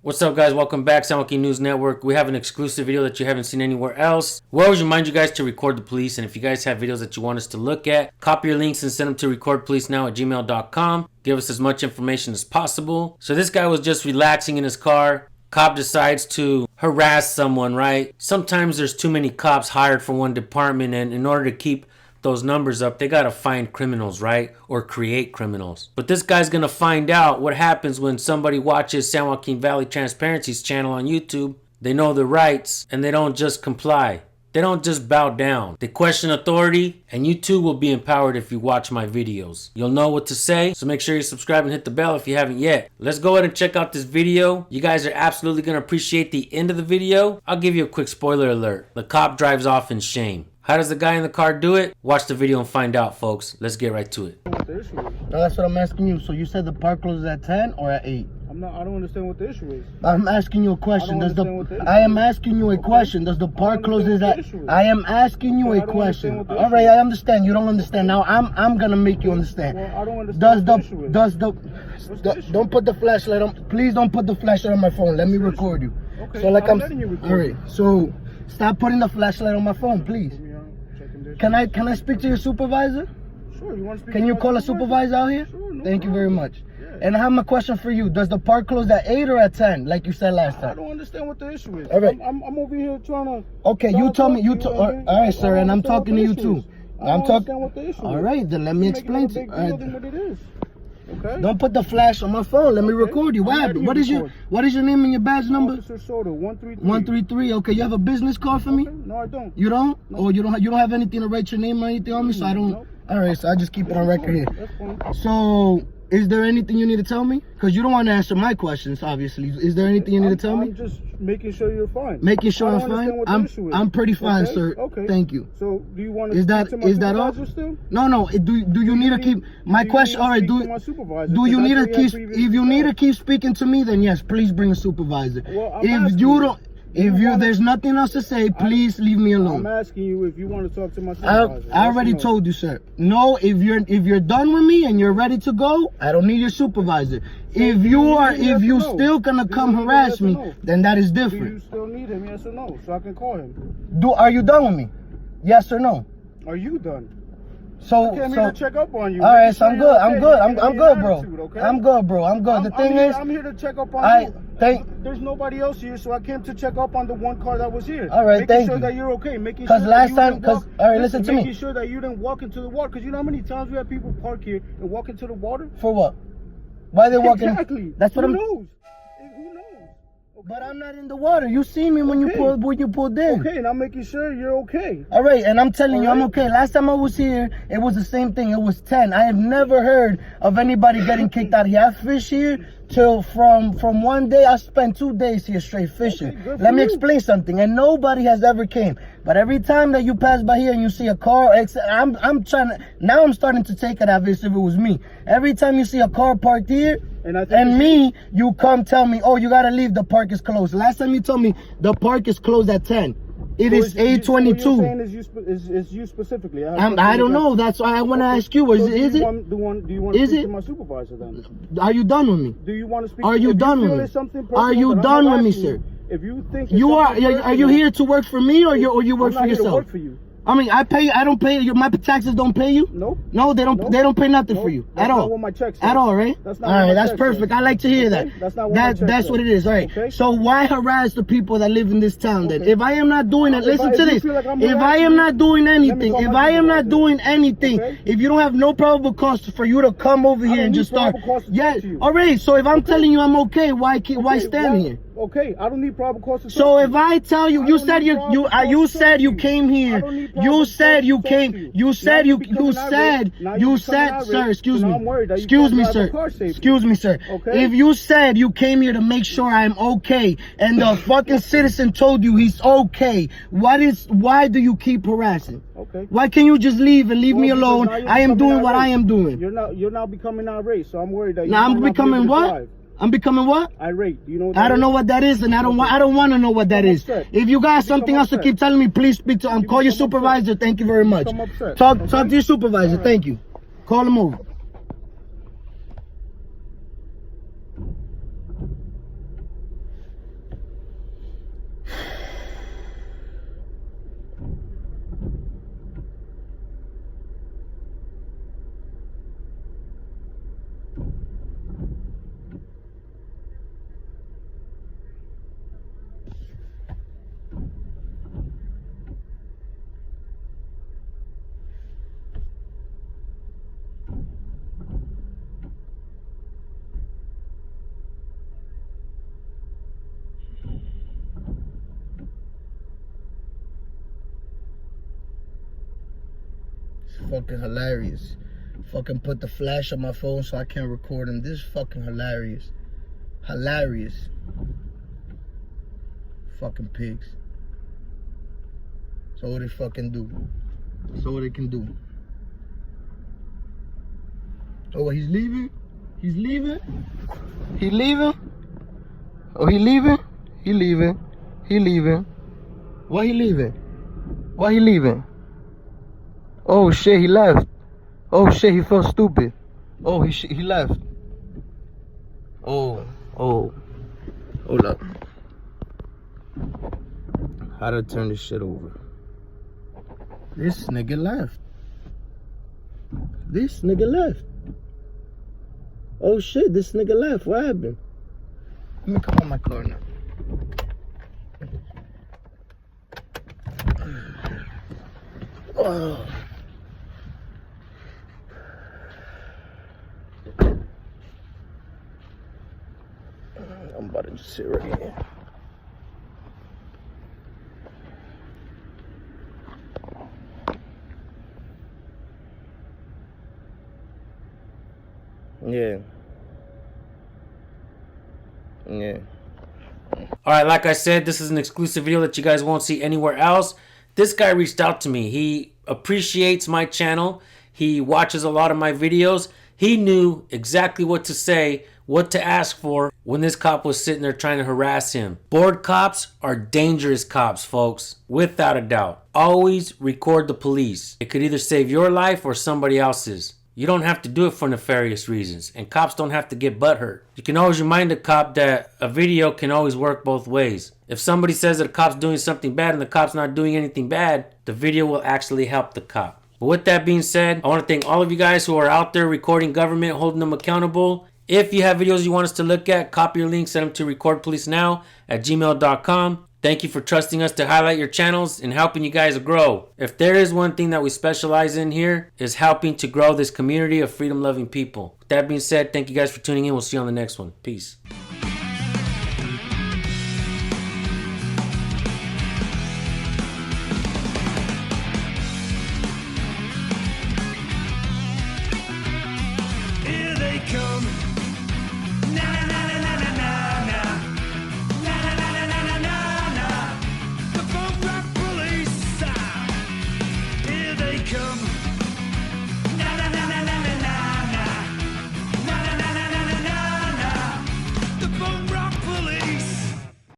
What's up, guys? Welcome back, Samaki News Network. We have an exclusive video that you haven't seen anywhere else. We always remind you guys to record the police, and if you guys have videos that you want us to look at, copy your links and send them to recordpolicenow@gmail.com. Give us as much information as possible. So this guy was just relaxing in his car. Cop decides to harass someone, right? Sometimes there's too many cops hired for one department, and in order to keep those numbers up, they gotta find criminals, right? Or create criminals. But this guy's gonna find out what happens when somebody watches San Joaquin Valley Transparency's channel on YouTube. They know their rights and they don't just comply. They don't just bow down. They question authority, and you too will be empowered if you watch my videos. You'll know what to say, so make sure you subscribe and hit the bell if you haven't yet. Let's go ahead and check out this video. You guys are absolutely gonna appreciate the end of the video. I'll give you a quick spoiler alert. The cop drives off in shame. How does the guy in the car do it? Watch the video and find out, folks. Let's get right to it. No, that's what I'm asking you. So you said the park closes at 10 or at 8? I don't understand what the issue is. I'm asking you a question. I am asking you a question. Does the park closes at? I am asking you a question. All right, I understand. You don't understand. Now I'm gonna make you understand. Well, I don't understand. Don't put the flashlight on. Please don't put the flashlight on my phone. Let me record you. Okay. So like I'm. Letting you record. All right. So stop putting the flashlight on my phone, please. Can I speak to your supervisor? Sure. You want to speak? Can you call a supervisor out here? Sure. No Thank you very much. Yeah. And I have a question for you. Does the park close at 8 or at 10, like you said last time? I don't understand what the issue is. All right. I'm over here trying to. Okay, you tell me. All right, sir, and I'm talking to you too. I'm talking. What the issue is. All right, then let me explain to you. What it is. Okay. Don't put the flash on my phone. Let me record you. What is your name and your badge number? Officer Soto, 133. 133. Okay, you have a business card for me? Okay. No, I don't. You don't? No. Or you don't have anything to write your name or anything on me, so I don't. No. All right, so I just keep it on record here. That's fine. So, is there anything you need to tell me? Because you don't want to answer my questions, obviously. Is there anything you need to tell me? I'm just making sure you're fine. Making sure I'm fine? I'm pretty fine, okay? sir. Okay. Thank you. So, do you want to Is that all? Still? No. Do you need to keep my question? All right. Do you need to keep? If you need to keep speaking to me, then yes, please bring a supervisor. Well, if you don't. There's nothing else to say, please leave me alone. I'm asking you if you want to talk to my supervisor. I already told you, sir. No, if you're done with me and you're ready to go, I don't need your supervisor. If you still gonna come harass me, then that is different. Do you still need him, yes or no? So I can call him. Are you done with me? Yes or no? Are you done? So I'm here to check up on you. All right, so I'm good. I'm good, bro. I'm good, bro. I'm good. The thing is, I'm here to check up on you. There's nobody else here, so I came to check up on the one car that was here. All right, thank you. Making sure that you're okay. Making sure last time, all right, listen to me. Making sure that you didn't walk into the water, because you know how many times we have people park here and walk into the water? For what? Why are they walking? Exactly. That's what Who knows? But I'm not in the water. You see me when you pulled in. Okay, and I'm making sure you're okay. All right, and I'm telling you, I'm okay. Last time I was here, it was the same thing. It was 10. I have never heard of anybody getting kicked out of here. I fish here till from one day. I spent 2 days here straight fishing. Okay, let me explain something. And nobody has ever came. But every time that you pass by here and you see a car, I'm starting to take it obvious if it was me. Every time you see a car parked here, and you come tell me, oh, you gotta leave, the park is closed. Last time you told me the park is closed at 10. It is 8:22. Is you specifically? I don't know. That's why I want to ask you. Do you want to speak to my supervisor then? Are you done with me? Do you want to speak? Are you done with me? Are you done with me, sir? If you think are you here to work for me or you work for yourself? I'm not here to work for you. I mean, I don't pay you. My taxes don't pay you? Nope. No, they don't. Nope. They don't pay nothing for you at all. That's not what my check says. At all, right? That's not all right, that's perfect. Says. I like to hear that. Okay? That's not what my check That's what it is. All right. Okay? So why harass the people that live in this town then? If I am not doing it, listen to this. If I am not doing anything, if you don't have no probable cause for you to come over here and just start, all right. So if I'm telling you I'm okay, why stand here? Okay, I don't need probable cause to talk. So if I tell you, you said you came here. You said, sir, excuse me, sir. Okay. If you said you came here to make sure I'm okay, and the fucking citizen told you he's okay, why do you keep harassing? Okay. Why can't you just leave and leave me alone? I am doing what I am doing. You're now becoming irate, so I'm worried that now I'm becoming what? I'm becoming what? Irate. Do you know what I don't know what that is, and I don't want to know what that is. If you got something else to keep telling me, please speak to call your supervisor. Thank you very much. Talk to your supervisor. Thank you. Call him over. fucking hilarious. Fucking put the flash on my phone so I can't record him. This is fucking hilarious. Hilarious. Fucking pigs. So what they fucking do. So what they can do. Oh, he's leaving? He's leaving? He leaving? Oh, he leaving? He leaving. He leaving. Why he leaving? Why he leaving? Oh shit, he left. Oh shit, he felt stupid. Oh, he left. Oh. Hold up. How to turn this shit over? This nigga left. This nigga left. Oh shit, this nigga left. What happened? Let me come on my car now. Oh. I'm about to just sit right here. Yeah. Alright, like I said, this is an exclusive video that you guys won't see anywhere else. This guy reached out to me. He appreciates my channel. He watches a lot of my videos. He knew exactly what to say, what to ask for when this cop was sitting there trying to harass him. Bored cops are dangerous cops, folks. Without a doubt. Always record the police. It could either save your life or somebody else's. You don't have to do it for nefarious reasons, and cops don't have to get butthurt. You can always remind a cop that a video can always work both ways. If somebody says that a cop's doing something bad and the cop's not doing anything bad, the video will actually help the cop. But with that being said, I want to thank all of you guys who are out there recording government, holding them accountable. If you have videos you want us to look at, copy your link, send them to recordpolicenow@gmail.com. Thank you for trusting us to highlight your channels and helping you guys grow. If there is one thing that we specialize in here, is helping to grow this community of freedom-loving people. With that being said, thank you guys for tuning in. We'll see you on the next one. Peace.